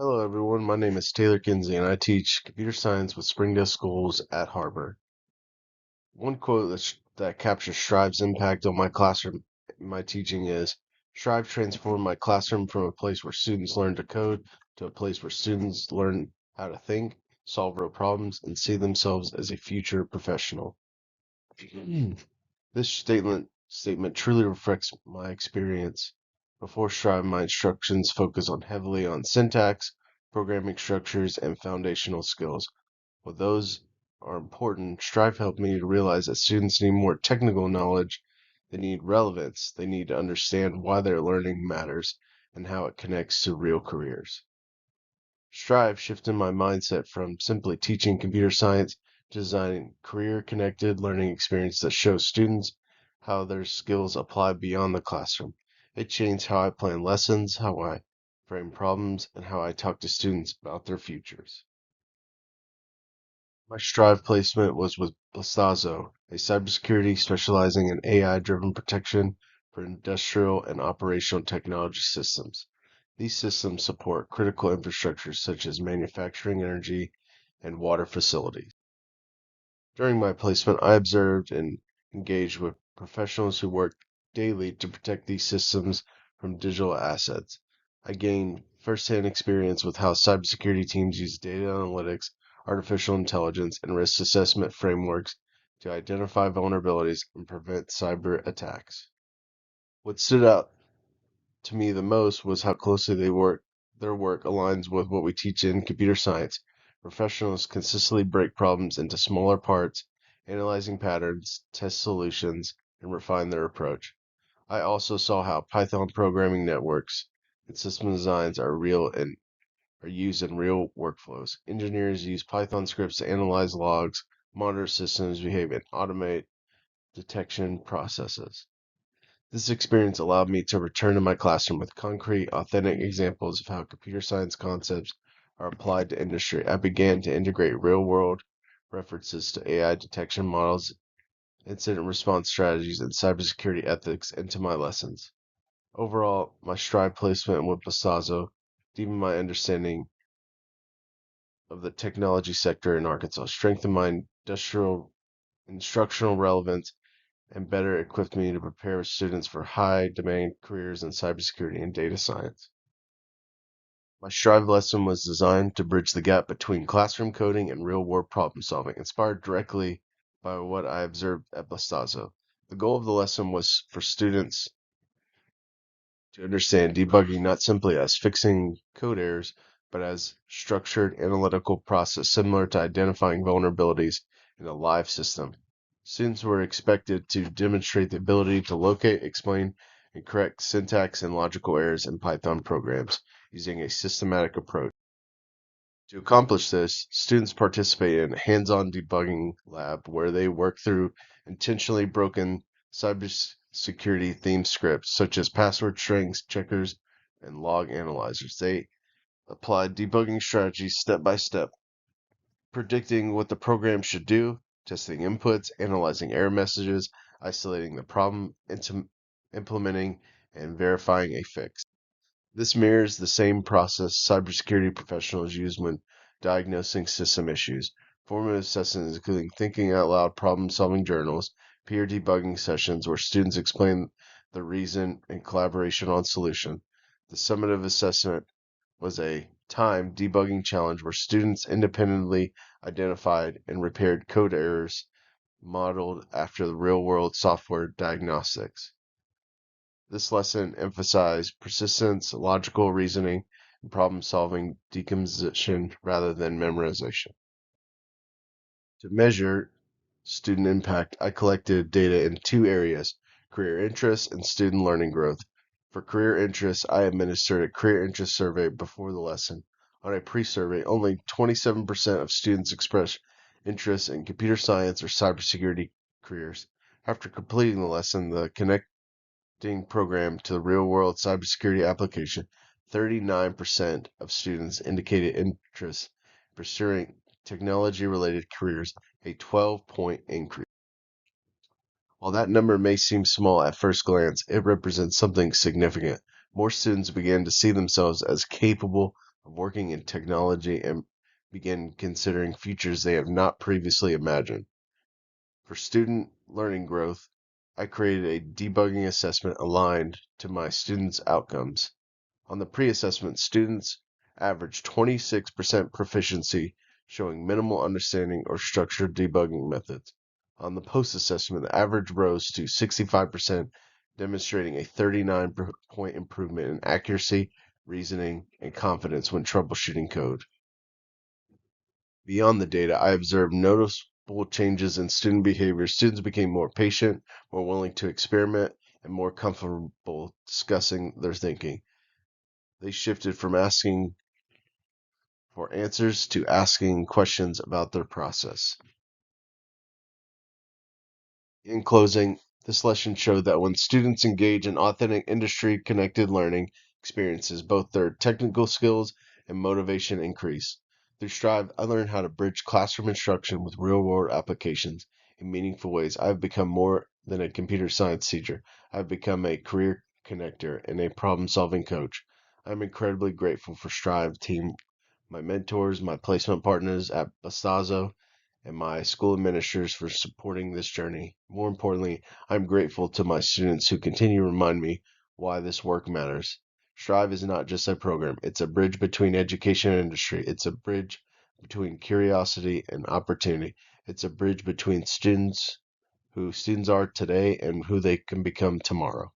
Hello, everyone. My name is Taylor Kinsey, and I teach computer science with Springdale Schools at Harvard. One quote that captures Strive's impact on my classroom, my teaching is, Strive transformed my classroom from a place where students learn to code to a place where students learn how to think, solve real problems, and see themselves as a future professional. This statement truly reflects my experience. Before Strive, my instructions focus on heavily on syntax, programming structures, and foundational skills. While those are important, Strive helped me to realize that students need more technical knowledge. They need relevance. They need to understand why their learning matters and how it connects to real careers. Strive shifted my mindset from simply teaching computer science to designing career-connected learning experience that shows students how their skills apply beyond the classroom. It changed how I plan lessons, how I frame problems, and how I talk to students about their futures. My Strive placement was with Bastazo, a cybersecurity specializing in AI-driven protection for industrial and operational technology systems. These systems support critical infrastructures such as manufacturing, energy, and water facilities. During my placement, I observed and engaged with professionals who work daily to protect these systems from digital assets. I gained firsthand experience with how cybersecurity teams use data analytics, artificial intelligence, and risk assessment frameworks to identify vulnerabilities and prevent cyber attacks. What stood out to me the most was how closely their work aligns with what we teach in computer science. Professionals consistently break problems into smaller parts, analyzing patterns, test solutions, and refine their approach. I also saw how Python programming networks and system designs are used in real workflows. Engineers use Python scripts to analyze logs, monitor systems behavior, and automate detection processes. This experience allowed me to return to my classroom with concrete, authentic examples of how computer science concepts are applied to industry. I began to integrate real-world references to AI detection models, incident response strategies, and cybersecurity ethics into my lessons. Overall, my Strive placement with Bastazo deepened my understanding of the technology sector in Arkansas, strengthened my industrial instructional relevance, and better equipped me to prepare students for high demand careers in cybersecurity and data science. My Strive lesson was designed to bridge the gap between classroom coding and real world problem solving, inspired directly by what I observed at Bastazo. The goal of the lesson was for students to understand debugging not simply as fixing code errors, but as structured analytical process similar to identifying vulnerabilities in a live system. Students were expected to demonstrate the ability to locate, explain, and correct syntax and logical errors in Python programs using a systematic approach. To accomplish this, students participate in a hands-on debugging lab where they work through intentionally broken cybersecurity themed scripts such as password strings, checkers, and log analyzers. They applied debugging strategies step by step, predicting what the program should do, testing inputs, analyzing error messages, isolating the problem, implementing, and verifying a fix. This mirrors the same process cybersecurity professionals use when diagnosing system issues. Formative sessions including thinking out loud problem solving journals, peer debugging sessions where students explain the reason and collaboration on solution. The summative assessment was a timed debugging challenge where students independently identified and repaired code errors modeled after the real world software diagnostics. This lesson emphasized persistence, logical reasoning, and problem-solving decomposition rather than memorization. To measure student impact, I collected data in two areas, career interest and student learning growth. For career interest, I administered a career interest survey before the lesson. On a pre-survey, only 27% of students expressed interest in computer science or cybersecurity careers. After completing the lesson, the program to the real-world cybersecurity application, 39% of students indicated interest in pursuing technology-related careers, a 12-point increase. While that number may seem small at first glance, it represents something significant. More students began to see themselves as capable of working in technology and begin considering futures they have not previously imagined. For student learning growth, I created a debugging assessment aligned to my students' outcomes. On the pre-assessment, students averaged 26% proficiency, showing minimal understanding or structured debugging methods. On the post-assessment, the average rose to 65%, demonstrating a 39-point improvement in accuracy, reasoning, and confidence when troubleshooting code. Beyond the data, I observed noticeable changes in student behavior. Students became more patient, more willing to experiment, and more comfortable discussing their thinking. They shifted from asking for answers to asking questions about their process. In closing, this lesson showed that when students engage in authentic industry connected learning experiences, both their technical skills and motivation increase. Through Strive, I learned how to bridge classroom instruction with real world applications in meaningful ways. I've become more than a computer science teacher. I've become a career connector and a problem solving coach. I'm incredibly grateful for Strive team, my mentors, my placement partners at Bastazo, and my school administrators for supporting this journey. More importantly, I'm grateful to my students who continue to remind me why this work matters. Strive is not just a program, it's a bridge between education and industry. It's a bridge between curiosity and opportunity. It's a bridge between students, who students are today, and who they can become tomorrow.